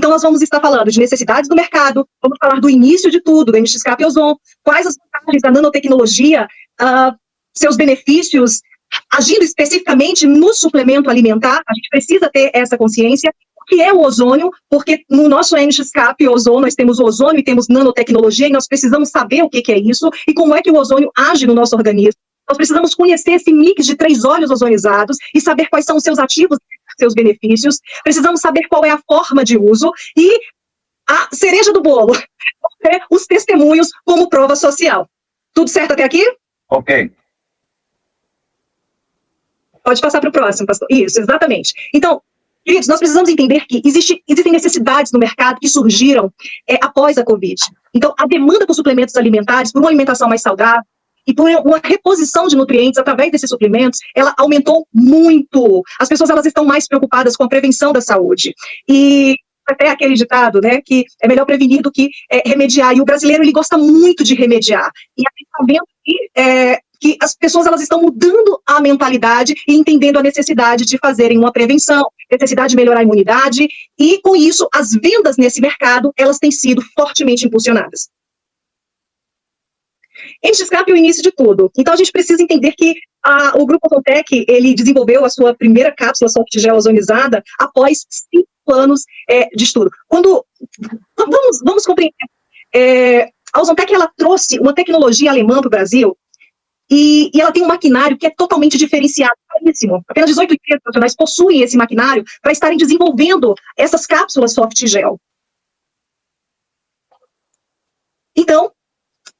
Então, nós vamos estar falando de necessidades do mercado, vamos falar do início de tudo, do NX-CAP e Ozon, quais as vantagens da nanotecnologia, seus benefícios, agindo especificamente no suplemento alimentar. A gente precisa ter essa consciência. O que é o ozônio? Porque no nosso NX-CAP e Ozon, nós temos o ozônio e temos nanotecnologia, e nós precisamos saber o que é isso e como é que o ozônio age no nosso organismo. Nós precisamos conhecer esse mix de 3 óleos ozonizados e saber quais são os seus ativos, seus benefícios. Precisamos saber qual é a forma de uso e a cereja do bolo, os testemunhos como prova social. Tudo certo até aqui? Ok. Pode passar para o próximo, pastor. Isso, exatamente. Então, queridos, nós precisamos entender que existem necessidades no mercado que surgiram após a Covid. Então, a demanda por suplementos alimentares, por uma alimentação mais saudável e por uma reposição de nutrientes através desses suplementos, ela aumentou muito. As pessoas, elas estão mais preocupadas com a prevenção da saúde. E até aquele ditado, né, que é melhor prevenir do que remediar. E o brasileiro, ele gosta muito de remediar. E a gente está vendo que as pessoas, elas estão mudando a mentalidade e entendendo a necessidade de fazerem uma prevenção, necessidade de melhorar a imunidade, e com isso, as vendas nesse mercado, elas têm sido fortemente impulsionadas. NX-CAP é o início de tudo. Então, a gente precisa entender que o Grupo Ozontec, ele desenvolveu a sua primeira cápsula soft gel ozonizada após 5 anos de estudo. Vamos compreender. A Ozontec, ela trouxe uma tecnologia alemã para o Brasil, e ela tem um maquinário que é totalmente diferenciado, caríssimo. Apenas 18 empresas nacionais possuem esse maquinário para estarem desenvolvendo essas cápsulas soft gel. Então,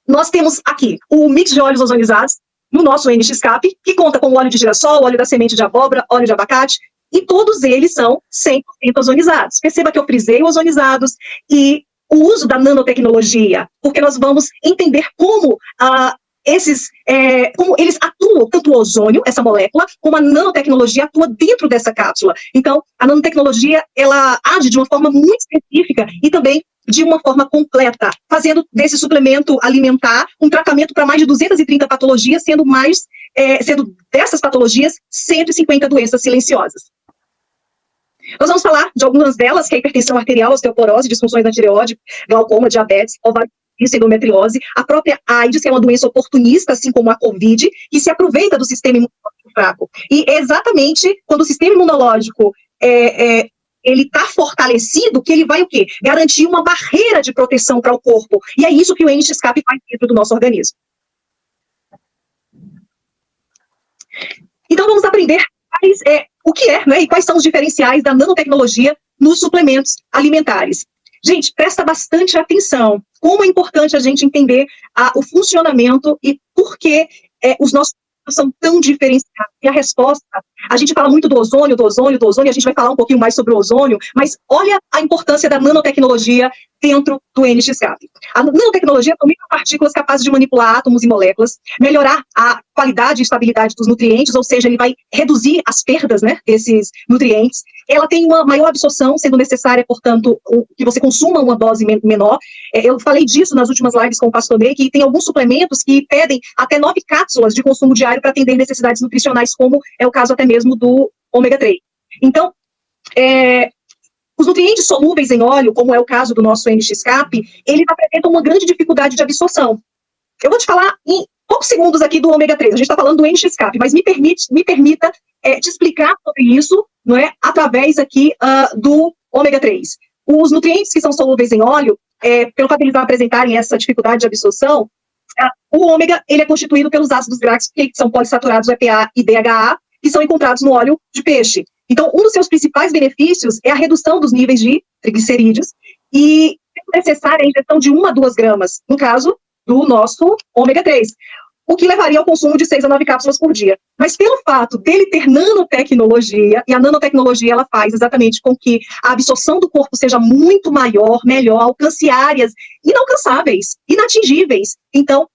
nós temos aqui o mix de óleos ozonizados no nosso NX-CAP, que conta com óleo de girassol, óleo da semente de abóbora, óleo de abacate, e todos eles são 100% ozonizados. Perceba que eu frisei ozonizados e o uso da nanotecnologia, porque nós vamos entender como como eles atuam, tanto o ozônio, essa molécula, como a nanotecnologia atua dentro dessa cápsula. Então, a nanotecnologia, ela age de uma forma muito específica e também de uma forma completa, fazendo desse suplemento alimentar um tratamento para mais de 230 patologias, sendo dessas patologias 150 doenças silenciosas. Nós vamos falar de algumas delas, que é a hipertensão arterial, osteoporose, disfunções da tireoide, glaucoma, diabetes, ovário, endometriose, a própria AIDS, que é uma doença oportunista, assim como a Covid, que se aproveita do sistema imunológico fraco. E é exatamente quando o sistema imunológico ele está fortalecido, que ele vai o quê? Garantir uma barreira de proteção para o corpo. E é isso que o NX-CAP faz dentro do nosso organismo. Então, vamos aprender o que né, e quais são os diferenciais da nanotecnologia nos suplementos alimentares. Gente, presta bastante atenção. Como é importante a gente entender o funcionamento e por que os nossos são tão diferenciados. E a resposta, a gente fala muito do ozônio, e a gente vai falar um pouquinho mais sobre o ozônio, mas olha a importância da nanotecnologia dentro do NX-CAP. A nanotecnologia são micropartículas capazes de manipular átomos e moléculas, melhorar a qualidade e estabilidade dos nutrientes, ou seja, ele vai reduzir as perdas, né, desses nutrientes. Ela tem uma maior absorção, sendo necessária, portanto, que você consuma uma dose menor. Eu falei disso nas últimas lives com o pastor Ney, que tem alguns suplementos que pedem até 9 cápsulas de consumo diário para atender necessidades nutricionais, como é o caso até mesmo do ômega 3. Então, os nutrientes solúveis em óleo, como é o caso do nosso NX-CAP, eles apresentam uma grande dificuldade de absorção. Eu vou te falar em poucos segundos aqui do ômega 3, a gente está falando do NX-CAP, mas me permita te explicar sobre isso, não é, através aqui do ômega 3. Os nutrientes que são solúveis em óleo, pelo fato de eles apresentarem essa dificuldade de absorção, o ômega, ele é constituído pelos ácidos graxos, que são polissaturados EPA e DHA, que são encontrados no óleo de peixe. Então, um dos seus principais benefícios é a redução dos níveis de triglicerídeos e é necessária a injeção de 1 a 2 gramas, no caso do nosso ômega 3, o que levaria ao consumo de 6 a 9 cápsulas por dia. Mas pelo fato dele ter nanotecnologia, e a nanotecnologia ela faz exatamente com que a absorção do corpo seja muito maior, melhor, alcance áreas inalcançáveis, inatingíveis. Então,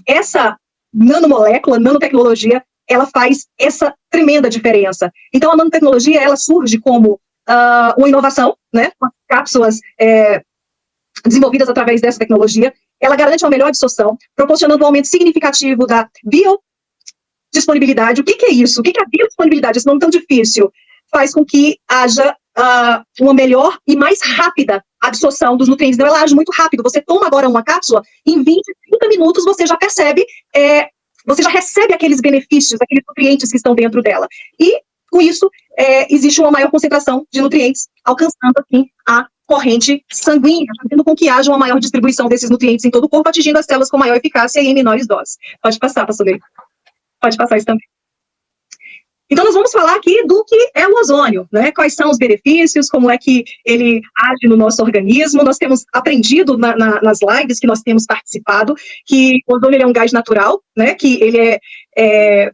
essa nanotecnologia, ela faz essa tremenda diferença. Então, a nanotecnologia, ela surge como uma inovação, né, com as cápsulas desenvolvidas através dessa tecnologia. Ela garante uma melhor absorção, proporcionando um aumento significativo da biodisponibilidade. O que é isso? O que é a biodisponibilidade? Esse nome tão difícil. Faz com que haja uma melhor e mais rápida absorção dos nutrientes. Então, ela age muito rápido. Você toma agora uma cápsula, em 20, 30 minutos você já percebe, você já recebe aqueles benefícios, aqueles nutrientes que estão dentro dela. E, com isso, existe uma maior concentração de nutrientes, alcançando, assim, a corrente sanguínea, fazendo com que haja uma maior distribuição desses nutrientes em todo o corpo, atingindo as células com maior eficácia e em menores doses. Pode passar, pastor Ney. Pode passar isso também. Então, nós vamos falar aqui do que é o ozônio, né? Quais são os benefícios, como é que ele age no nosso organismo. Nós temos aprendido nas lives que nós temos participado que o ozônio ele é um gás natural, né? Que ele é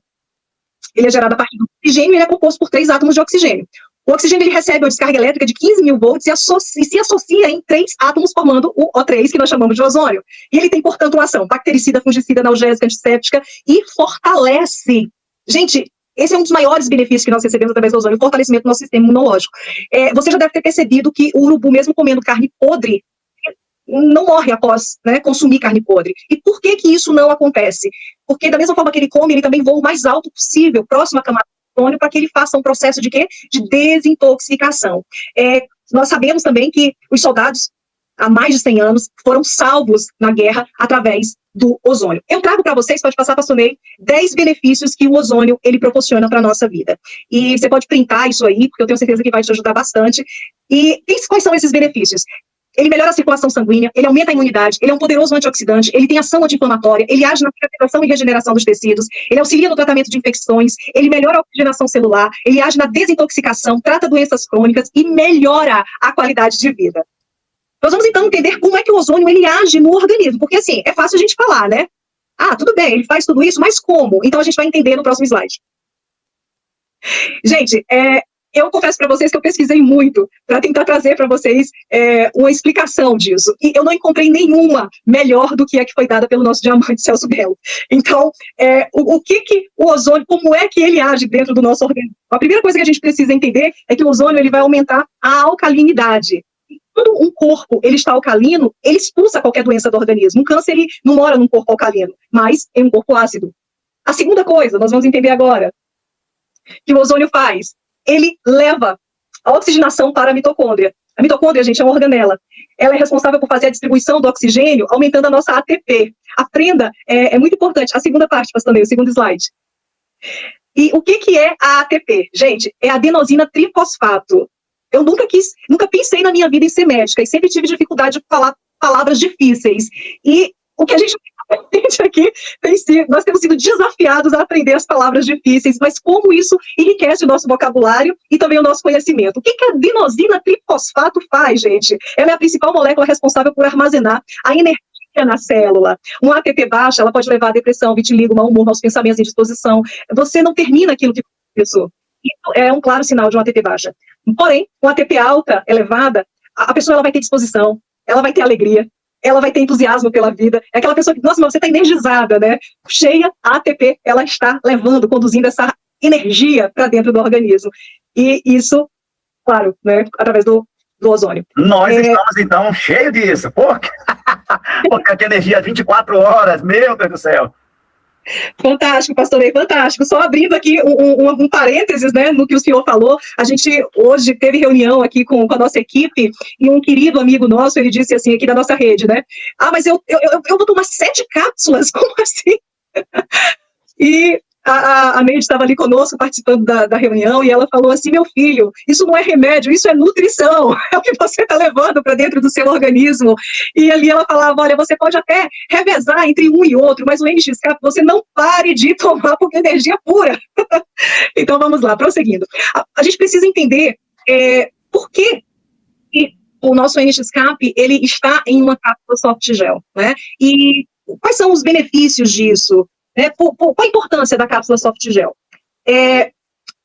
gerado a partir do oxigênio e ele é composto por 3 átomos de oxigênio. O oxigênio ele recebe uma descarga elétrica de 15.000 volts e se associa em 3 átomos, formando o O3, que nós chamamos de ozônio. E ele tem, portanto, uma ação bactericida, fungicida, analgésica, antisséptica e fortalece. Gente, esse é um dos maiores benefícios que nós recebemos através do ozônio, o fortalecimento do nosso sistema imunológico. Você já deve ter percebido que o urubu, mesmo comendo carne podre, não morre após, né, consumir carne podre. E por que isso não acontece? Porque da mesma forma que ele come, ele também voa o mais alto possível, próximo à camada do ozônio, para que ele faça um processo de quê? De desintoxicação. Nós sabemos também que os soldados, há mais de 100 anos, foram salvos na guerra através do ozônio. Eu trago para vocês, pode passar, pastor Ney, 10 benefícios que o ozônio ele proporciona para a nossa vida. E você pode printar isso aí, porque eu tenho certeza que vai te ajudar bastante. E quais são esses benefícios? Ele melhora a circulação sanguínea, ele aumenta a imunidade, ele é um poderoso antioxidante, ele tem ação anti-inflamatória, ele age na cicatrização e regeneração dos tecidos, ele auxilia no tratamento de infecções, ele melhora a oxigenação celular, ele age na desintoxicação, trata doenças crônicas e melhora a qualidade de vida. Nós vamos, então, entender como é que o ozônio ele age no organismo, porque, assim, é fácil a gente falar, né? Ah, tudo bem, ele faz tudo isso, mas como? Então, a gente vai entender no próximo slide. Gente, eu confesso para vocês que eu pesquisei muito para tentar trazer para vocês uma explicação disso, e eu não encontrei nenhuma melhor do que a que foi dada pelo nosso diamante Celso Belo. Então, o que o ozônio, como é que ele age dentro do nosso organismo? A primeira coisa que a gente precisa entender é que o ozônio ele vai aumentar a alcalinidade. Quando um corpo ele está alcalino, ele expulsa qualquer doença do organismo. Um câncer ele não mora num corpo alcalino, mas em um corpo ácido. A segunda coisa, nós vamos entender agora, que o ozônio faz, ele leva a oxigenação para a mitocôndria. A mitocôndria, gente, é uma organela. Ela é responsável por fazer a distribuição do oxigênio, aumentando a nossa ATP. Aprenda, é muito importante. A segunda parte, pastor Ney, o segundo slide. E o que é a ATP? Gente, é adenosina trifosfato. Eu nunca pensei na minha vida em ser médica, e sempre tive dificuldade de falar palavras difíceis. E o que a gente aprende aqui, nós temos sido desafiados a aprender as palavras difíceis, mas como isso enriquece o nosso vocabulário e também o nosso conhecimento. O que a adenosina trifosfato faz, gente? Ela é a principal molécula responsável por armazenar a energia na célula. Uma ATP baixa, ela pode levar a depressão, vitiligo, mau humor, maus pensamentos, indisposição. Você não termina aquilo que começou. Isso é um claro sinal de uma ATP baixa. Porém, com ATP alta, elevada, a pessoa ela vai ter disposição, ela vai ter alegria, ela vai ter entusiasmo pela vida. É aquela pessoa que, nossa, mas você está energizada, né? Cheia, a ATP, ela está levando, conduzindo essa energia para dentro do organismo. E isso, claro, né, através do ozônio. Nós estamos, então, cheios disso. Porque a energia 24 horas, meu Deus do céu. Fantástico, pastor Ney, fantástico. Só abrindo aqui um parênteses, né, no que o senhor falou, a gente hoje teve reunião aqui com a nossa equipe, e um querido amigo nosso, ele disse assim, aqui da nossa rede, né, mas eu vou tomar 7 cápsulas, como assim? E a Neide estava ali conosco, participando da reunião, e ela falou assim, meu filho, isso não é remédio, isso é nutrição, é o que você está levando para dentro do seu organismo. E ali ela falava, olha, você pode até revezar entre um e outro, mas o NX-Cap você não pare de tomar, porque energia é pura. Então vamos lá, prosseguindo. A gente precisa entender por que o nosso NX-Cap ele está em uma cápsula soft gel, né? E quais são os benefícios disso? Qual a importância da cápsula soft gel?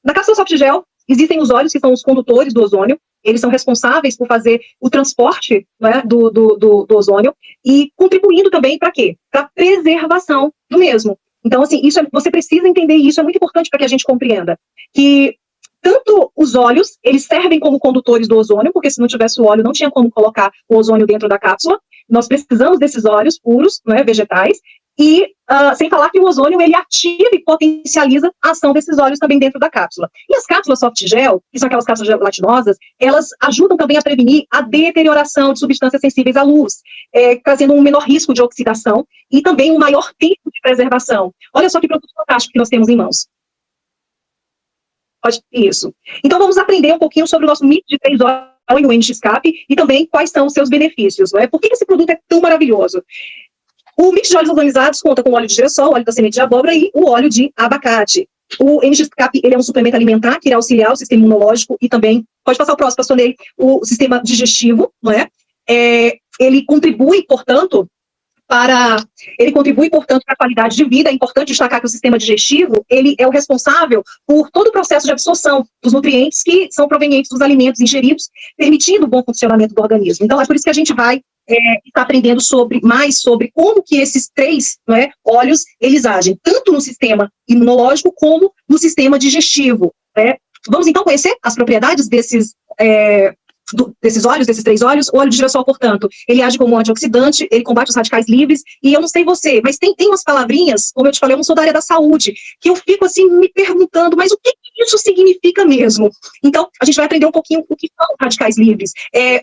Na cápsula soft gel, existem os óleos que são os condutores do ozônio, eles são responsáveis por fazer o transporte, né, do ozônio, e contribuindo também para quê? Para a preservação do mesmo. Então, assim, você precisa entender isso, é muito importante para que a gente compreenda que tanto os óleos, eles servem como condutores do ozônio, porque se não tivesse o óleo, não tinha como colocar o ozônio dentro da cápsula. Nós precisamos desses óleos puros, né, vegetais, E sem falar que o ozônio, ele ativa e potencializa a ação desses óleos também dentro da cápsula. E as cápsulas soft gel, que são aquelas cápsulas gelatinosas, elas ajudam também a prevenir a deterioração de substâncias sensíveis à luz, trazendo um menor risco de oxidação e também um maior tempo de preservação. Olha só que produto fantástico que nós temos em mãos. Isso. Então, vamos aprender um pouquinho sobre o nosso mito de 3 óleos e o anti-escape, e também quais são os seus benefícios, não é? Por que esse produto é tão maravilhoso? O mix de óleos organizados conta com óleo de girassol, óleo da semente de abóbora e o óleo de abacate. O anti-escape, ele é um suplemento alimentar que irá auxiliar o sistema imunológico e também, pode passar o próximo, pastor Ney, o sistema digestivo, não é? Ele contribui, portanto, para a qualidade de vida. É importante destacar que o sistema digestivo, ele é o responsável por todo o processo de absorção dos nutrientes que são provenientes dos alimentos ingeridos, permitindo o bom funcionamento do organismo. Então, é por isso que a gente vai estar aprendendo mais sobre como que esses 3, não é, óleos, eles agem, tanto no sistema imunológico como no sistema digestivo. Né? Vamos, então, conhecer as propriedades desses óleos, desses 3 óleos. O óleo de girassol, portanto, ele age como um antioxidante, ele combate os radicais livres, e eu não sei você, mas tem umas palavrinhas, como eu te falei, eu não sou da área da saúde, que eu fico assim me perguntando, mas o que isso significa mesmo? Então, a gente vai aprender um pouquinho o que são radicais livres.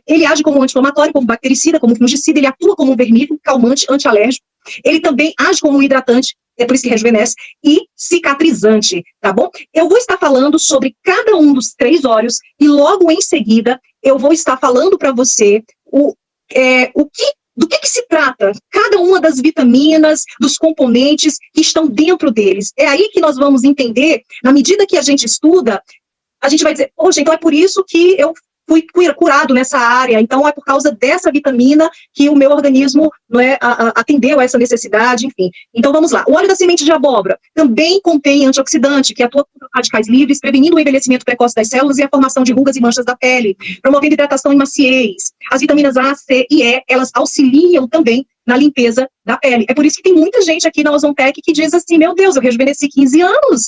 Ele age como um anti-inflamatório, como bactericida, como fungicida, ele atua como um vermífugo, calmante, antialérgico, ele também age como um hidratante, é por isso que rejuvenesce, e cicatrizante, tá bom? Eu vou estar falando sobre cada um dos 3 óleos, e logo em seguida, eu vou estar falando para você do que se trata cada uma das vitaminas, dos componentes que estão dentro deles. É aí que nós vamos entender, na medida que a gente estuda, a gente vai dizer, poxa, então é por isso que eu fui curado nessa área, então é por causa dessa vitamina que o meu organismo atendeu a essa necessidade, enfim. Então vamos lá. O óleo da semente de abóbora também contém antioxidante, que atua contra radicais livres, prevenindo o envelhecimento precoce das células e a formação de rugas e manchas da pele, promovendo hidratação e maciez. As vitaminas A, C e E, elas auxiliam também na limpeza da pele. É por isso que tem muita gente aqui na Ozontec que diz assim, meu Deus, eu rejuvenesci 15 anos.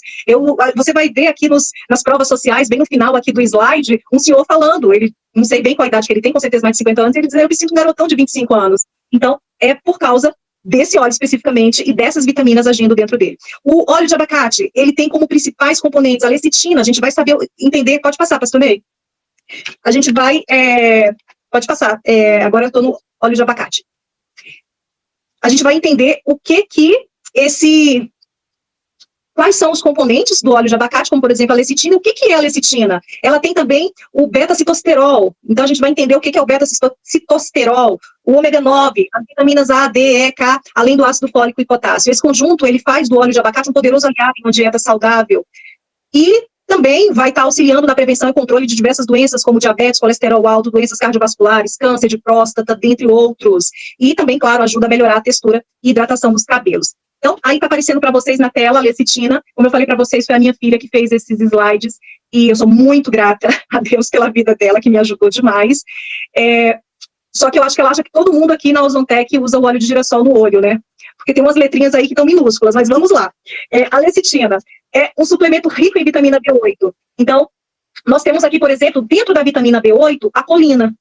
Você vai ver aqui nas provas sociais, bem no final aqui do slide, um senhor falando, ele, não sei bem qual a idade que ele tem, com certeza mais de 50 anos, ele diz, eu me sinto um garotão de 25 anos. Então, é por causa desse óleo especificamente e dessas vitaminas agindo dentro dele. O óleo de abacate, ele tem como principais componentes a lecitina, a gente vai saber entender, pode passar, pastor Ney? A gente vai, pode passar, agora eu estou no óleo de abacate. A gente vai entender quais são os componentes do óleo de abacate, como, por exemplo, a lecitina. O que é a lecitina? Ela tem também o beta-citosterol. Então, a gente vai entender o que é o beta-citosterol, o ômega 9, as vitaminas A, D, E, K, além do ácido fólico e potássio. Esse conjunto, ele faz do óleo de abacate um poderoso aliado em uma dieta saudável. E também vai estar auxiliando na prevenção e controle de diversas doenças, como diabetes, colesterol alto, doenças cardiovasculares, câncer de próstata, dentre outros. E também, claro, ajuda a melhorar a textura e hidratação dos cabelos. Então, aí está aparecendo para vocês na tela a lecitina. Como eu falei para vocês, foi a minha filha que fez esses slides. E eu sou muito grata a Deus pela vida dela, que me ajudou demais. Só que eu acho que ela acha que todo mundo aqui na Ozontec usa o óleo de girassol no olho, né? Porque tem umas letrinhas aí que estão minúsculas, mas vamos lá. A lecitina é um suplemento rico em vitamina B8. Então, nós temos aqui, por exemplo, dentro da vitamina B8, a colina,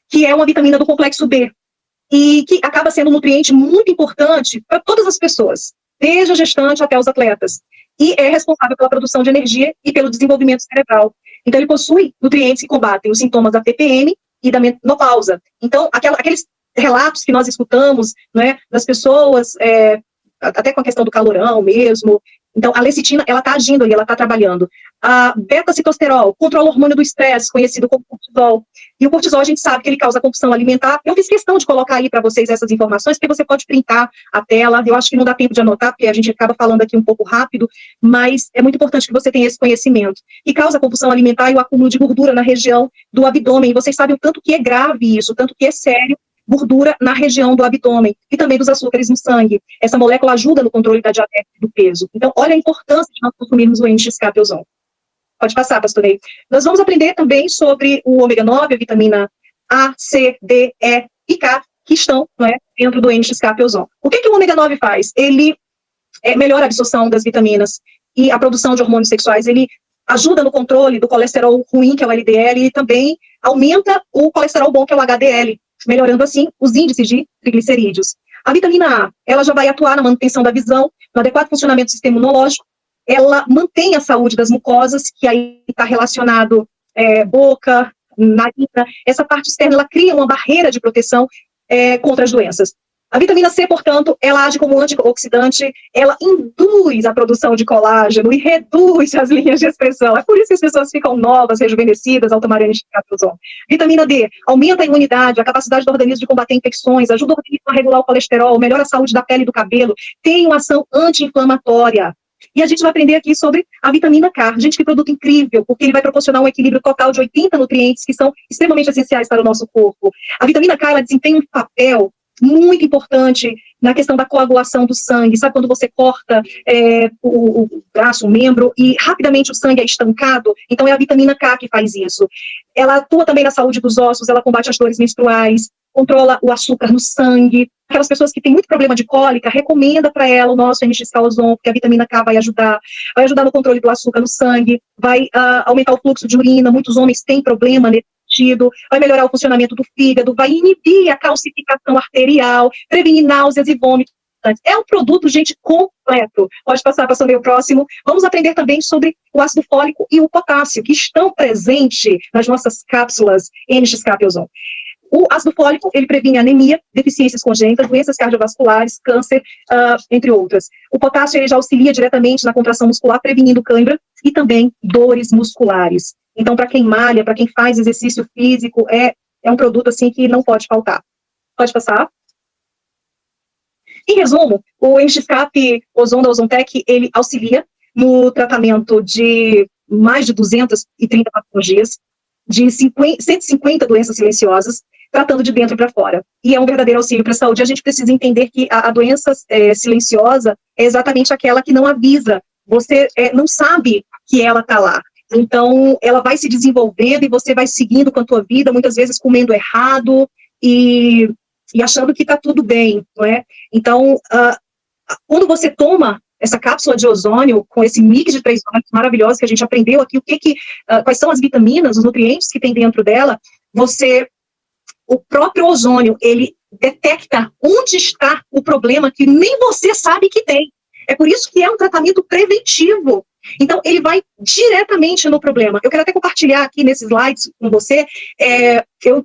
que é uma vitamina do complexo B, e que acaba sendo um nutriente muito importante para todas as pessoas, desde a gestante até os atletas, e é responsável pela produção de energia e pelo desenvolvimento cerebral. Então, ele possui nutrientes que combatem os sintomas da TPM e da menopausa. Então, aqueles relatos que nós escutamos, né, das pessoas, até com a questão do calorão mesmo. Então, a lecitina, ela está agindo ali, ela está trabalhando. A beta-citosterol controla o hormônio do estresse, conhecido como cortisol. E o cortisol, a gente sabe que ele causa compulsão alimentar. Eu fiz questão de colocar aí para vocês essas informações, porque você pode printar a tela. Eu acho que não dá tempo de anotar, porque a gente acaba falando aqui um pouco rápido, mas é muito importante que você tenha esse conhecimento. E causa compulsão alimentar e o acúmulo de gordura na região do abdômen. E vocês sabem o tanto que é grave isso, o tanto que é sério. Gordura na região do abdômen e também dos açúcares no sangue. Essa molécula ajuda no controle da diabetes e do peso. Então, olha a importância de nós consumirmos o anti-escape ozônio. Pode passar, pastor Ney. Nós vamos aprender também sobre o ômega 9, a vitamina A, C, D, E e K, que estão, né, dentro do anti-escape ozônio. O que o ômega 9 faz? Ele melhora a absorção das vitaminas e a produção de hormônios sexuais. Ele ajuda no controle do colesterol ruim, que é o LDL, e também aumenta o colesterol bom, que é o HDL, melhorando assim os índices de triglicerídeos. A vitamina A, ela já vai atuar na manutenção da visão, no adequado funcionamento do sistema imunológico, ela mantém a saúde das mucosas, que aí está relacionado boca, narina, essa parte externa, ela cria uma barreira de proteção contra as doenças. A vitamina C, portanto, ela age como antioxidante, ela induz a produção de colágeno e reduz as linhas de expressão. É por isso que as pessoas ficam novas, rejuvenescidas ao tomarem NX-Capilzone. Vitamina D aumenta a imunidade, a capacidade do organismo de combater infecções, ajuda o organismo a regular o colesterol, melhora a saúde da pele e do cabelo, tem uma ação anti-inflamatória. E a gente vai aprender aqui sobre a vitamina K. Gente, que produto incrível, porque ele vai proporcionar um equilíbrio total de 80 nutrientes que são extremamente essenciais para o nosso corpo. A vitamina K, ela desempenha um papel muito importante na questão da coagulação do sangue. Sabe quando você corta o braço, o membro, e rapidamente o sangue é estancado? Então é a vitamina K que faz isso. Ela atua também na saúde dos ossos, ela combate as dores menstruais, controla o açúcar no sangue. Aquelas pessoas que têm muito problema de cólica, recomenda para ela o nosso NX-Calozone, porque a vitamina K vai ajudar no controle do açúcar no sangue, vai aumentar o fluxo de urina. Muitos homens têm problema nesse sentido, vai melhorar o funcionamento do fígado, vai inibir a calcificação arterial, prevenir náuseas e vômitos. É um produto, gente, completo. Pode passar para o próximo. Vamos aprender também sobre o ácido fólico e o potássio, que estão presentes nas nossas cápsulas NX-Capilzone. O ácido fólico, ele previne anemia, deficiências congênitas, doenças cardiovasculares, câncer, entre outras. O potássio, ele já auxilia diretamente na contração muscular, prevenindo cãibra e também dores musculares. Então, para quem malha, para quem faz exercício físico, é um produto, assim, que não pode faltar. Pode passar? Em resumo, o NX-Cap Ozon da Ozontec, ele auxilia no tratamento de mais de 230 patologias, de 150 doenças silenciosas, tratando de dentro para fora. E é um verdadeiro auxílio para a saúde. A gente precisa entender que a doença silenciosa é exatamente aquela que não avisa. Você não sabe que ela está lá. Então, ela vai se desenvolvendo e você vai seguindo com a tua vida, muitas vezes comendo errado e achando que está tudo bem, não é? Então, quando você toma essa cápsula de ozônio, com esse mix de 3 óleos maravilhosos que a gente aprendeu aqui, quais são as vitaminas, os nutrientes que tem dentro dela, o próprio ozônio, ele detecta onde está o problema que nem você sabe que tem. É por isso que é um tratamento preventivo. Então, ele vai diretamente no problema. Eu quero até compartilhar aqui nesses slides com você. Eu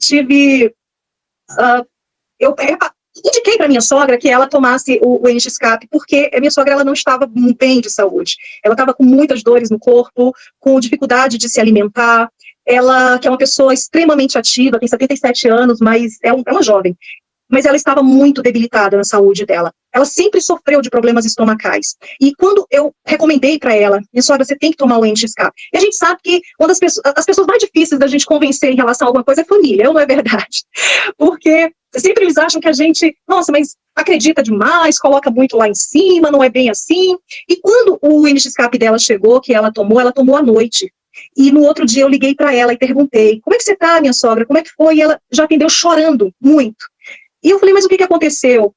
indiquei para minha sogra que ela tomasse o NX-Cap, porque a minha sogra ela não estava bem de saúde. Ela estava com muitas dores no corpo, com dificuldade de se alimentar. Ela, que é uma pessoa extremamente ativa, tem 77 anos, mas é uma jovem. Mas ela estava muito debilitada na saúde dela. Ela sempre sofreu de problemas estomacais. E quando eu recomendei para ela, minha sogra, você tem que tomar o NX-Cap. E a gente sabe que uma das as pessoas mais difíceis da gente convencer em relação a alguma coisa é família, não é verdade? Porque sempre eles acham que a gente, nossa, mas acredita demais, coloca muito lá em cima, não é bem assim. E quando o NX-Cap dela chegou, que ela tomou à noite. E no outro dia eu liguei para ela e perguntei, como é que você tá, minha sogra? Como é que foi? E ela já atendeu chorando muito. E eu falei, mas o que aconteceu?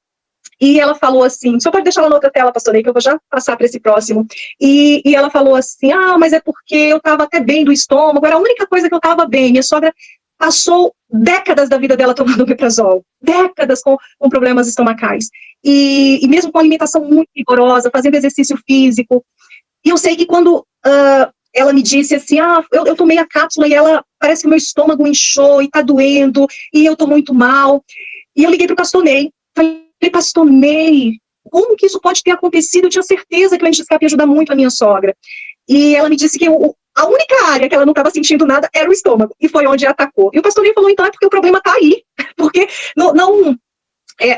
E ela falou assim, só pode deixar ela na outra tela, pastor Ney, que eu vou já passar para esse próximo. E ela falou assim, mas é porque eu estava até bem do estômago, era a única coisa que eu estava bem. Minha sogra passou décadas da vida dela tomando omeprazol, décadas com problemas estomacais. E mesmo com alimentação muito rigorosa, fazendo exercício físico. E eu sei que quando ela me disse assim, eu tomei a cápsula e parece que meu estômago inchou e está doendo, e eu estou muito mal. E eu liguei para o pastor Ney, falei, pastor Ney, como que isso pode ter acontecido? Eu tinha certeza que o NX-Cap ia ajudar muito a minha sogra. E ela me disse que a única área que ela não estava sentindo nada era o estômago, e foi onde atacou. E o pastor Ney falou, então é porque o problema está aí, porque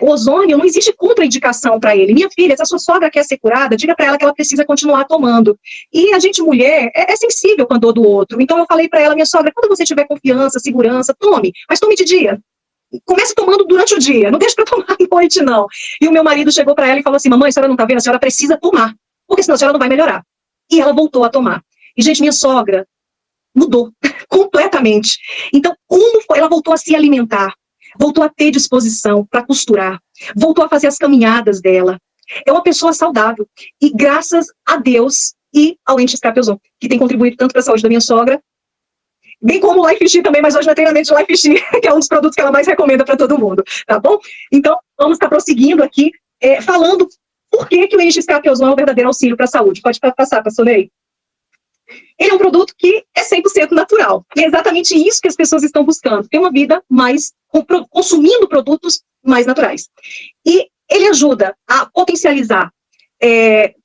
o ozônio não existe contraindicação para ele. Minha filha, se a sua sogra quer ser curada, diga para ela que ela precisa continuar tomando. E a gente, mulher, é sensível com a dor do outro. Então eu falei para ela, minha sogra, quando você tiver confiança, segurança, tome, mas tome de dia. Comece tomando durante o dia, não deixe para tomar à noite, não. E o meu marido chegou para ela e falou assim, mamãe, a senhora não está vendo? A senhora precisa tomar, porque senão a senhora não vai melhorar. E ela voltou a tomar. E, gente, minha sogra mudou completamente. Então, como foi? Ela voltou a se alimentar, voltou a ter disposição para costurar, voltou a fazer as caminhadas dela. É uma pessoa saudável. E graças a Deus e ao NX-Cap Ozon, que tem contribuído tanto para a saúde da minha sogra, bem como o LifeX também, mas hoje não é treinamento de LifeX, que é um dos produtos que ela mais recomenda para todo mundo, tá bom? Então, vamos estar prosseguindo aqui, falando por que o NX-Cap Ozon é um verdadeiro auxílio para a saúde. Pode passar, pastor Ney. Ele é um produto que é 100% natural. E é exatamente isso que as pessoas estão buscando, ter uma vida mais, consumindo produtos mais naturais. E ele ajuda a potencializar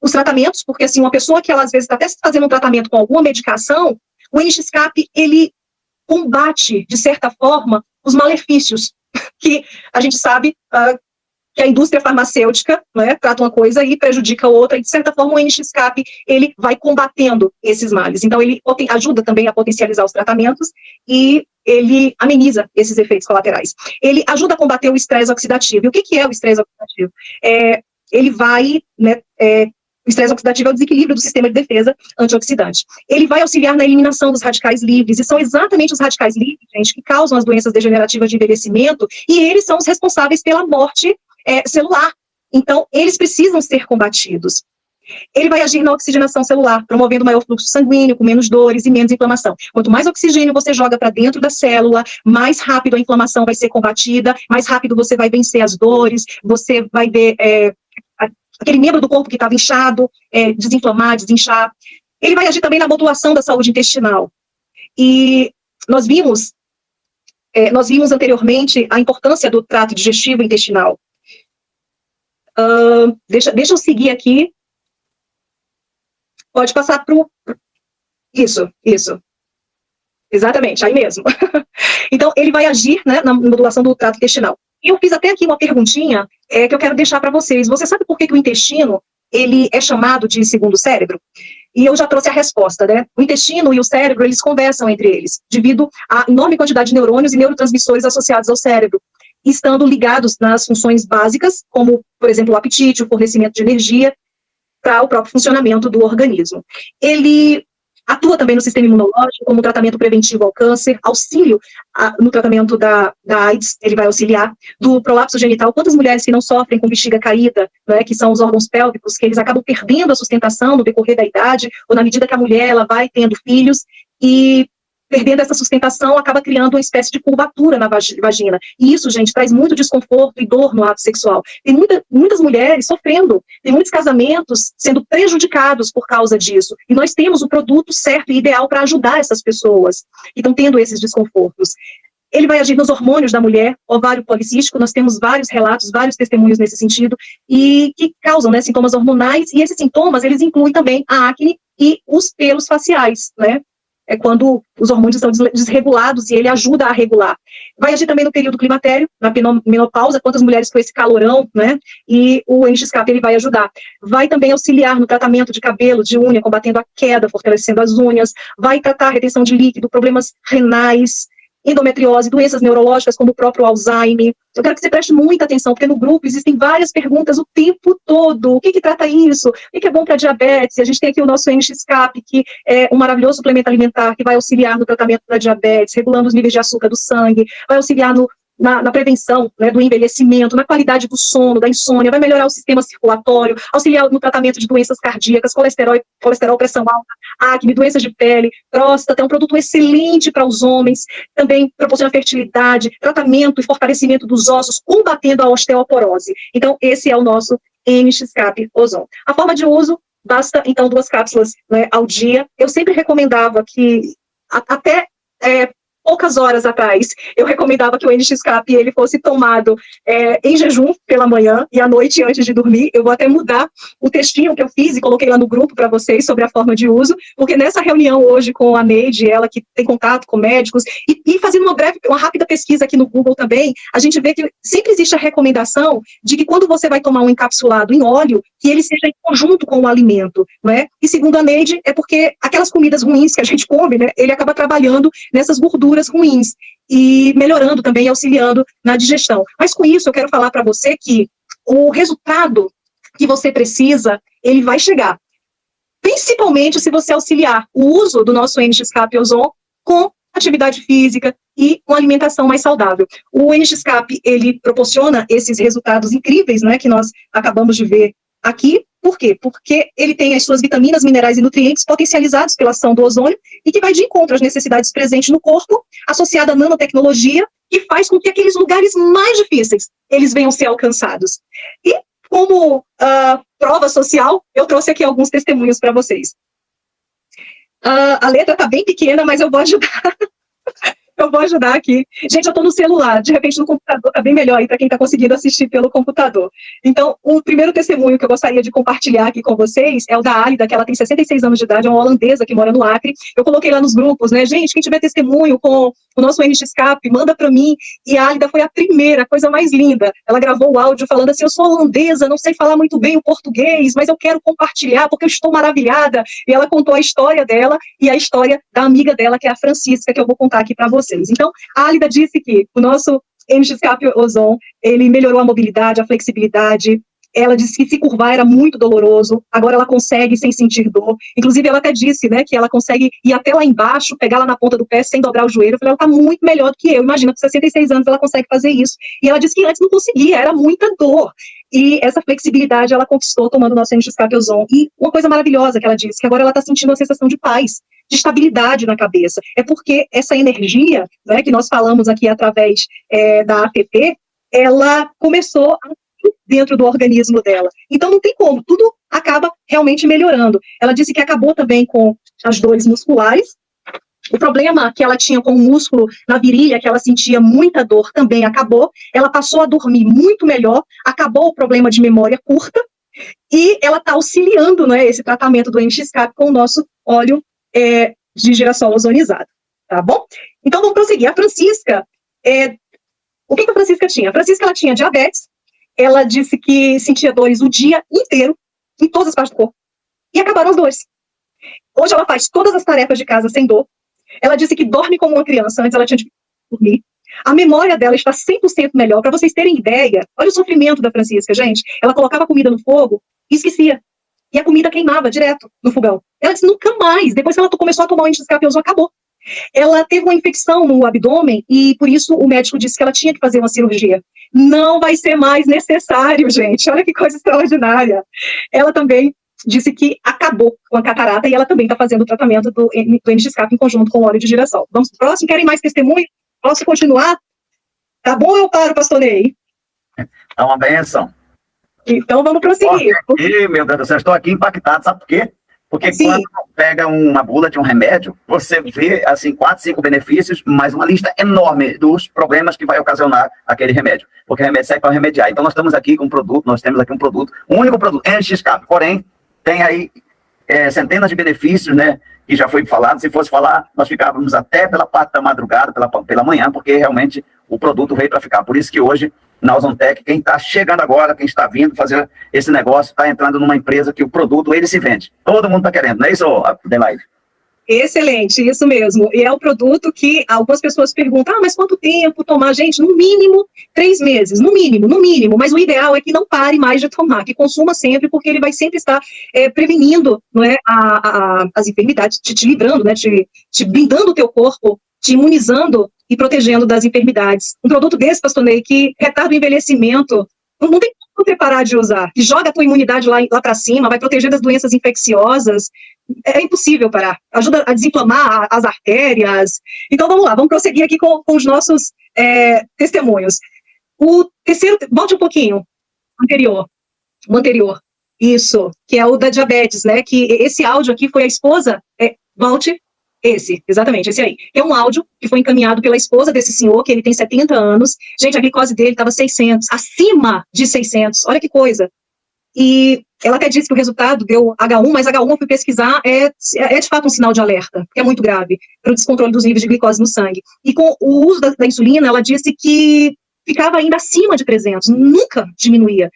os tratamentos, porque assim, uma pessoa que ela às vezes está até fazendo um tratamento com alguma medicação, o NX-Cap, ele combate, de certa forma, os malefícios que a gente sabe que a indústria farmacêutica, né, trata uma coisa e prejudica outra, e de certa forma o NX-Cap, ele vai combatendo esses males. Então ele ajuda também a potencializar os tratamentos e ele ameniza esses efeitos colaterais. Ele ajuda a combater o estresse oxidativo. E o que é o estresse oxidativo? Ele vai, né, o estresse oxidativo é o desequilíbrio do sistema de defesa antioxidante. Ele vai auxiliar na eliminação dos radicais livres, e são exatamente os radicais livres, gente, que causam as doenças degenerativas de envelhecimento, e eles são os responsáveis pela morte celular. Então, eles precisam ser combatidos. Ele vai agir na oxigenação celular, promovendo maior fluxo sanguíneo, com menos dores e menos inflamação. Quanto mais oxigênio você joga para dentro da célula, mais rápido a inflamação vai ser combatida, mais rápido você vai vencer as dores, você vai ver aquele membro do corpo que estava inchado, desinflamar, desinchar. Ele vai agir também na modulação da saúde intestinal. E nós vimos anteriormente a importância do trato digestivo e intestinal. Deixa eu seguir aqui. Pode passar para o... Isso. Exatamente, aí mesmo. Então, ele vai agir, né, na modulação do trato intestinal. E eu fiz até aqui uma perguntinha que eu quero deixar para vocês. Você sabe por que o intestino, ele é chamado de segundo cérebro? E eu já trouxe a resposta, né? O intestino e o cérebro, eles conversam entre eles, devido à enorme quantidade de neurônios e neurotransmissores associados ao cérebro, estando ligados nas funções básicas, como, por exemplo, o apetite, o fornecimento de energia, para o próprio funcionamento do organismo. Ele atua também no sistema imunológico, como tratamento preventivo ao câncer, auxílio no tratamento da AIDS, ele vai auxiliar, do prolapso genital. Quantas mulheres que não sofrem com bexiga caída, né, que são os órgãos pélvicos, que eles acabam perdendo a sustentação no decorrer da idade, ou na medida que a mulher ela vai tendo filhos, e perdendo essa sustentação, acaba criando uma espécie de curvatura na vagina. E isso, gente, traz muito desconforto e dor no ato sexual. Tem muitas mulheres sofrendo, tem muitos casamentos sendo prejudicados por causa disso. E nós temos o produto certo e ideal para ajudar essas pessoas que estão tendo esses desconfortos. Ele vai agir nos hormônios da mulher, ovário policístico, nós temos vários relatos, vários testemunhos nesse sentido, e que causam, né, sintomas hormonais, e esses sintomas, eles incluem também a acne e os pelos faciais, né? É quando os hormônios estão desregulados e ele ajuda a regular. Vai agir também no período climatério, na menopausa, quantas mulheres com esse calorão, né? E o NX-Cap ele vai ajudar. Vai também auxiliar no tratamento de cabelo, de unha, combatendo a queda, fortalecendo as unhas. Vai tratar a retenção de líquido, problemas renais, endometriose, doenças neurológicas como o próprio Alzheimer. Eu quero que você preste muita atenção, porque no grupo existem várias perguntas o tempo todo. O que trata isso? O que é bom para diabetes? E a gente tem aqui o nosso NX-Cap, que é um maravilhoso suplemento alimentar que vai auxiliar no tratamento da diabetes, regulando os níveis de açúcar do sangue, vai auxiliar na prevenção, né, do envelhecimento, na qualidade do sono, da insônia, vai melhorar o sistema circulatório, auxiliar no tratamento de doenças cardíacas, colesterol, pressão alta, acne, doenças de pele, próstata. É um produto excelente para os homens, também proporciona fertilidade, tratamento e fortalecimento dos ossos, combatendo a osteoporose. Então, esse é o nosso NX-Cap Ozon. A forma de uso, basta, então, 2 cápsulas, né, ao dia. Eu sempre recomendava que, até poucas horas atrás, eu recomendava que o NX-Cap ele fosse tomado em jejum pela manhã e à noite antes de dormir. Eu vou até mudar o textinho que eu fiz e coloquei lá no grupo para vocês sobre a forma de uso, porque nessa reunião hoje com a Neide, ela que tem contato com médicos, e fazendo uma rápida pesquisa aqui no Google também, a gente vê que sempre existe a recomendação de que quando você vai tomar um encapsulado em óleo, que ele seja em conjunto com o alimento, né? E segundo a Neide, é porque aquelas comidas ruins que a gente come, né, ele acaba trabalhando nessas gorduras ruins e melhorando também, auxiliando na digestão. Mas com isso eu quero falar para você que o resultado que você precisa, ele vai chegar. Principalmente se você auxiliar o uso do nosso NX-Cap Ozon com atividade física e uma alimentação mais saudável. O NX-Cap, ele proporciona esses resultados incríveis, né, que nós acabamos de ver aqui. Por quê? Porque ele tem as suas vitaminas, minerais e nutrientes potencializados pela ação do ozônio e que vai de encontro às necessidades presentes no corpo, associada à nanotecnologia, que faz com que aqueles lugares mais difíceis, eles venham ser alcançados. E como prova social, eu trouxe aqui alguns testemunhos para vocês. A letra está bem pequena, mas eu vou ajudar. Eu vou ajudar aqui. Gente, eu estou no celular, de repente no computador está bem melhor aí para quem está conseguindo assistir pelo computador. Então, o primeiro testemunho que eu gostaria de compartilhar aqui com vocês é o da Álida, que ela tem 66 anos de idade, é uma holandesa que mora no Acre. Eu coloquei lá nos grupos, né? Gente, quem tiver testemunho com o nosso NXCAP, manda para mim. E a Álida foi a primeira, coisa mais linda. Ela gravou o áudio falando assim, eu sou holandesa, não sei falar muito bem o português, mas eu quero compartilhar porque eu estou maravilhada. E ela contou a história dela e a história da amiga dela, que é a Francisca, que eu vou contar aqui para vocês. Então, a Álida disse que o nosso NXCAP Ozon, ele melhorou a mobilidade, a flexibilidade. Ela disse que se curvar era muito doloroso, agora ela consegue sem sentir dor. Inclusive, ela até disse, né, que ela consegue ir até lá embaixo, pegar lá na ponta do pé sem dobrar o joelho. Eu falei, ela está muito melhor do que eu. Imagina, com 66 anos ela consegue fazer isso. E ela disse que antes não conseguia, era muita dor. E essa flexibilidade ela conquistou tomando o nosso NXCAP Ozon. E uma coisa maravilhosa que ela disse, que agora ela está sentindo uma sensação de paz, de estabilidade na cabeça. É porque essa energia, né, que nós falamos aqui através da APP, ela começou dentro do organismo dela. Então não tem como, tudo acaba realmente melhorando. Ela disse que acabou também com as dores musculares. O problema que ela tinha com o músculo na virilha, que ela sentia muita dor, também acabou. Ela passou a dormir muito melhor, acabou o problema de memória curta, e ela está auxiliando, né, esse tratamento do NXCAP com o nosso óleo de girassol ozonizado, tá bom? Então, vamos prosseguir. A Francisca, o que a Francisca tinha? A Francisca, ela tinha diabetes, ela disse que sentia dores o dia inteiro, em todas as partes do corpo, e acabaram as dores. Hoje ela faz todas as tarefas de casa sem dor. Ela disse que dorme como uma criança, antes ela tinha de dormir. A memória dela está 100% melhor. Para vocês terem ideia, olha o sofrimento da Francisca, gente. Ela colocava a comida no fogo e esquecia. E a comida queimava direto no fogão. Ela disse, nunca mais. Depois que ela começou a tomar o NXCAP Ozon, acabou. Ela teve uma infecção no abdômen e, por isso, o médico disse que ela tinha que fazer uma cirurgia. Não vai ser mais necessário, gente. Olha que coisa extraordinária. Ela também disse que acabou com a catarata e ela também está fazendo o tratamento do NXCAP em conjunto com o óleo de girassol. Vamos pro próximo? Querem mais testemunho? Posso continuar? Tá bom ou eu paro, pastor Ney? É uma benção. Então vamos prosseguir. Aqui, meu Deus do céu, estou aqui impactado, sabe por quê? Porque sim, quando pega uma bula de um remédio, você vê, assim, 4, 5 benefícios, mas uma lista enorme dos problemas que vai ocasionar aquele remédio. Porque o remédio serve para remediar. Então nós estamos aqui com um produto, nós temos aqui um produto, um único produto, NXCAP, porém, tem aí centenas de benefícios, né, que já foi falado. Se fosse falar, nós ficávamos até pela parte da madrugada, pela manhã, porque realmente o produto veio para ficar. Por isso que hoje, na Ozontec, quem está chegando agora, quem está vindo fazer esse negócio, está entrando numa empresa que o produto, ele se vende. Todo mundo está querendo, não é isso, Adelaide? Excelente, isso mesmo. E é o produto que algumas pessoas perguntam, mas quanto tempo tomar? Gente, no mínimo 3 meses, no mínimo. Mas o ideal é que não pare mais de tomar, que consuma sempre, porque ele vai sempre estar prevenindo, não é, as enfermidades, te livrando, né, te blindando o teu corpo, te imunizando e protegendo das enfermidades. Um produto desse, pastor Ney, que retarda o envelhecimento, não tem como você parar de usar, que joga a tua imunidade lá para cima, vai proteger das doenças infecciosas. É impossível parar. Ajuda a desinflamar as artérias. Então, vamos lá, vamos prosseguir aqui com os nossos testemunhos. O terceiro, volte um pouquinho, o anterior, isso, que é o da diabetes, né, que esse áudio aqui foi a esposa, volte, exatamente, esse aí. É um áudio que foi encaminhado pela esposa desse senhor, que ele tem 70 anos. Gente, a glicose dele estava 600, acima de 600, olha que coisa. E ela até disse que o resultado deu H1, mas H1 eu fui pesquisar, é de fato um sinal de alerta, que é muito grave, para o descontrole dos níveis de glicose no sangue. E com o uso da insulina, ela disse que ficava ainda acima de 300, nunca diminuía.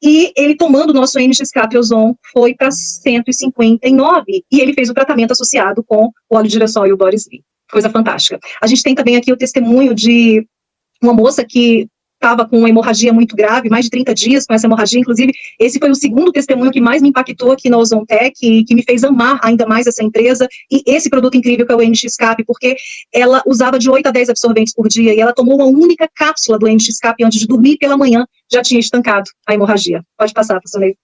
E ele tomando o nosso NXCAP Ozon foi para 159, e ele fez o tratamento associado com o óleo de girassol e o Boris Lee. Coisa fantástica. A gente tem também aqui o testemunho de uma moça que estava com uma hemorragia muito grave, mais de 30 dias com essa hemorragia. Inclusive, esse foi o segundo testemunho que mais me impactou aqui na Ozontec, que me fez amar ainda mais essa empresa, e esse produto incrível que é o NXCAP, porque ela usava de 8 a 10 absorventes por dia, e ela tomou uma única cápsula do NXCAP antes de dormir, pela manhã já tinha estancado a hemorragia. Pode passar, professor Ney.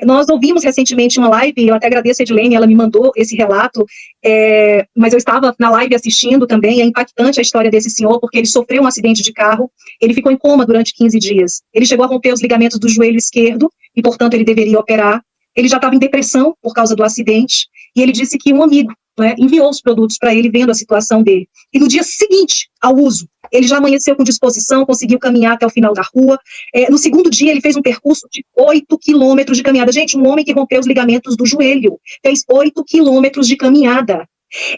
Nós ouvimos recentemente uma live, eu até agradeço a Edilene, ela me mandou esse relato, mas eu estava na live assistindo também. É impactante a história desse senhor, porque ele sofreu um acidente de carro, ele ficou em coma durante 15 dias, ele chegou a romper os ligamentos do joelho esquerdo, e portanto ele deveria operar. Ele já estava em depressão por causa do acidente, e ele disse que um amigo, né, enviou os produtos para ele, vendo a situação dele. E no dia seguinte ao uso, ele já amanheceu com disposição, conseguiu caminhar até o final da rua. No segundo dia, ele fez um percurso de 8 quilômetros de caminhada. Gente, um homem que rompeu os ligamentos do joelho, fez 8 quilômetros de caminhada.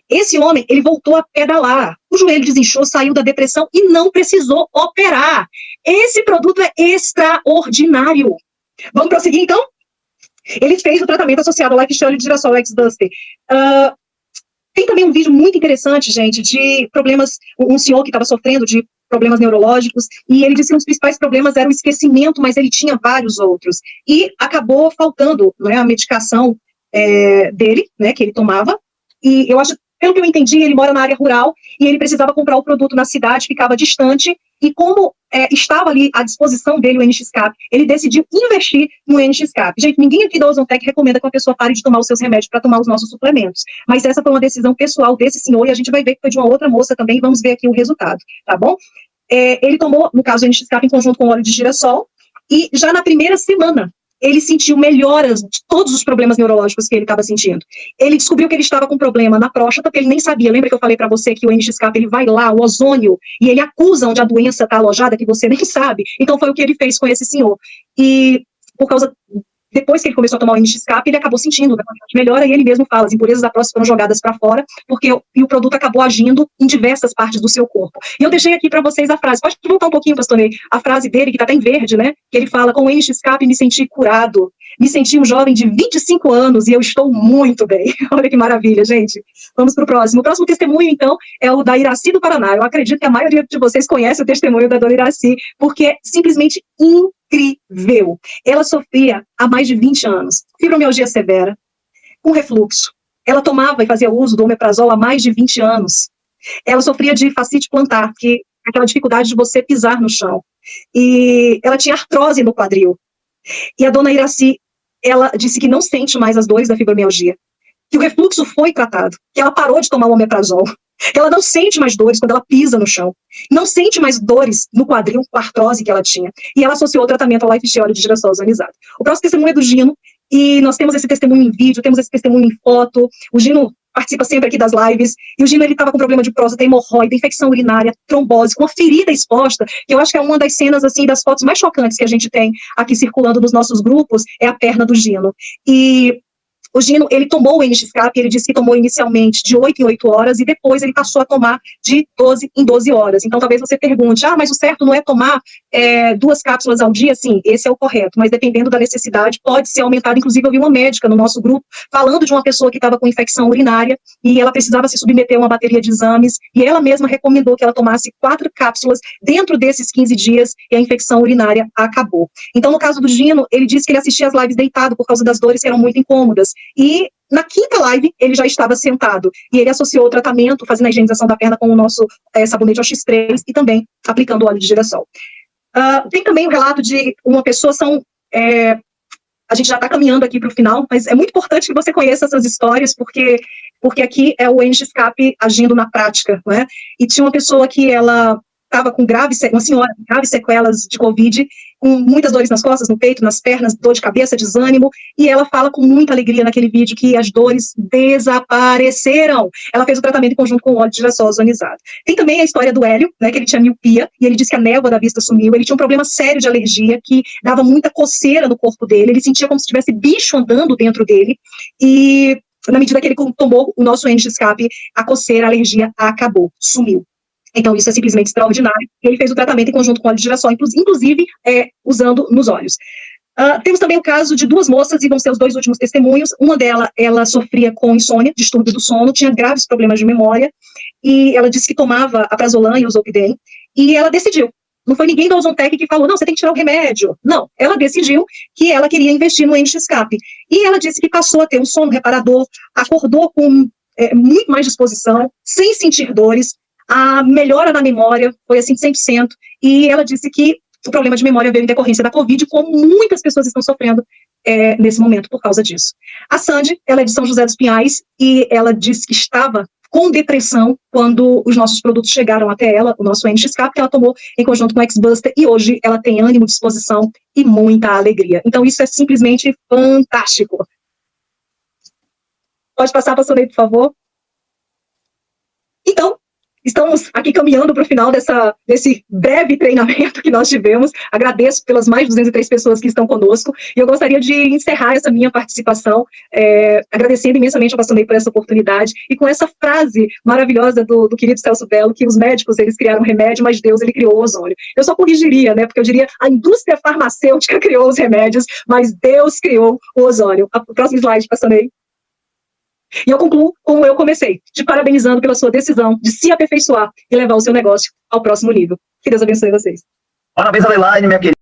Esse homem, ele voltou a pedalar. O joelho desinchou, saiu da depressão e não precisou operar. Esse produto é extraordinário. Vamos prosseguir, então? Ele fez o tratamento associado ao Life Óleo de Girassol X-Buster. Tem também um vídeo muito interessante, gente, de problemas, um senhor que estava sofrendo de problemas neurológicos, e ele disse que um dos principais problemas era o esquecimento, mas ele tinha vários outros. E acabou faltando, né, a medicação dele, né, que ele tomava, e eu acho, pelo que eu entendi, ele mora na área rural, e ele precisava comprar o produto na cidade, ficava distante, e como estava ali à disposição dele o NX-Cap, ele decidiu investir no NX-Cap. Gente, ninguém aqui da Ozontec recomenda que uma pessoa pare de tomar os seus remédios para tomar os nossos suplementos, mas essa foi uma decisão pessoal desse senhor, e a gente vai ver que foi de uma outra moça também, vamos ver aqui o resultado, tá bom? Ele tomou, no caso, o NX-Cap em conjunto com o óleo de girassol, e já na primeira semana, ele sentiu melhoras de todos os problemas neurológicos que ele estava sentindo. Ele descobriu que ele estava com problema na próstata, que ele nem sabia. Lembra que eu falei para você que o NX-Cap, ele vai lá, o ozônio, e ele acusa onde a doença está alojada, que você nem sabe. Então foi o que ele fez com esse senhor. E por causa... Depois que ele começou a tomar o NX-Cap, ele acabou sentindo melhora, e ele mesmo fala, as impurezas da próstata foram jogadas para fora, porque o produto acabou agindo em diversas partes do seu corpo. E eu deixei aqui para vocês a frase, pode voltar um pouquinho, pastor Ney, a frase dele, que está até em verde, né, que ele fala, com o NX-Cap me senti curado, me senti um jovem de 25 anos, e eu estou muito bem. Olha que maravilha, gente. Vamos para o próximo. O próximo testemunho, então, é o da Iraci do Paraná. Eu acredito que a maioria de vocês conhece o testemunho da dona Iraci, porque é simplesmente incrível. Ela sofria há mais de 20 anos, fibromialgia severa, com refluxo. Ela tomava e fazia uso do omeprazol há mais de 20 anos. Ela sofria de fascite plantar, que é aquela dificuldade de você pisar no chão. E ela tinha artrose no quadril. E a dona Iraci, ela disse que não sente mais as dores da fibromialgia, que o refluxo foi tratado, que ela parou de tomar o omeprazol, que ela não sente mais dores quando ela pisa no chão, não sente mais dores no quadril com a artrose que ela tinha, e ela associou o tratamento ao Life Óleo de girassol ozonizado. O próximo testemunho é do Gino, e nós temos esse testemunho em vídeo, temos esse testemunho em foto. O Gino participa sempre aqui das lives, e o Gino, ele estava com problema de próstata, hemorroida, infecção urinária, trombose, com uma ferida exposta, que eu acho que é uma das cenas, assim, das fotos mais chocantes que a gente tem aqui circulando nos nossos grupos, é a perna do Gino. E o Gino, ele tomou o NX-Cap, ele disse que tomou inicialmente de 8 em 8 horas, e depois ele passou a tomar de 12 em 12 horas. Então, talvez você pergunte, mas o certo não é tomar 2 cápsulas ao dia? Sim, esse é o correto, mas dependendo da necessidade, pode ser aumentado. Inclusive, eu vi uma médica no nosso grupo, falando de uma pessoa que estava com infecção urinária, e ela precisava se submeter a uma bateria de exames, e ela mesma recomendou que ela tomasse 4 cápsulas dentro desses 15 dias, e a infecção urinária acabou. Então, no caso do Gino, ele disse que ele assistia as lives deitado, por causa das dores que eram muito incômodas. E na quinta live, ele já estava sentado, e ele associou o tratamento, fazendo a higienização da perna com o nosso sabonete OX3, e também aplicando óleo de girassol. Tem também o relato de uma pessoa, a gente já está caminhando aqui para o final, mas é muito importante que você conheça essas histórias, porque aqui é o NX-Cap agindo na prática, né? E tinha uma pessoa que ela estava com uma senhora com graves sequelas de Covid, com muitas dores nas costas, no peito, nas pernas, dor de cabeça, desânimo, e ela fala com muita alegria naquele vídeo que as dores desapareceram. Ela fez o tratamento em conjunto com o óleo de girassol ozonizado. Tem também a história do Hélio, né, que ele tinha miopia, e ele disse que a névoa da vista sumiu. Ele tinha um problema sério de alergia, que dava muita coceira no corpo dele, ele sentia como se tivesse bicho andando dentro dele, e na medida que ele tomou o nosso NX-Cap, a coceira, a alergia acabou, sumiu. Então, isso é simplesmente extraordinário. Ele fez o tratamento em conjunto com óleo de girassol, inclusive usando nos olhos. Temos também o caso de 2 moças, e vão ser os 2 últimos testemunhos. Uma delas, ela sofria com insônia, distúrbio do sono, tinha graves problemas de memória, e ela disse que tomava aprazolam e o Zolpidem, e ela decidiu. Não foi ninguém da Ozontec que falou, não, você tem que tirar o remédio. Não, ela decidiu que ela queria investir no NX-Cap. E ela disse que passou a ter um sono reparador, acordou com muito mais disposição, sem sentir dores. A melhora na memória foi assim 100%, e ela disse que o problema de memória veio em decorrência da Covid, como muitas pessoas estão sofrendo nesse momento por causa disso. A Sandy, ela é de São José dos Pinhais, e ela disse que estava com depressão quando os nossos produtos chegaram até ela, o nosso NXK, que ela tomou em conjunto com o X-Buster, e hoje ela tem ânimo, disposição e muita alegria. Então isso é simplesmente fantástico. Pode passar, pastor Ney, por favor? Então, estamos aqui caminhando para o final desse breve treinamento que nós tivemos. Agradeço pelas mais de 203 pessoas que estão conosco, e eu gostaria de encerrar essa minha participação, agradecendo imensamente ao pastor Ney por essa oportunidade, e com essa frase maravilhosa do querido Celso Bello, que os médicos, eles criaram remédio, mas Deus, ele criou o ozônio. Eu só corrigiria, né, porque eu diria, a indústria farmacêutica criou os remédios, mas Deus criou o ozônio. O próximo slide, pastor Ney. E eu concluo como eu comecei, te parabenizando pela sua decisão de se aperfeiçoar e levar o seu negócio ao próximo nível. Que Deus abençoe vocês. Parabéns, Adelaide, minha querida.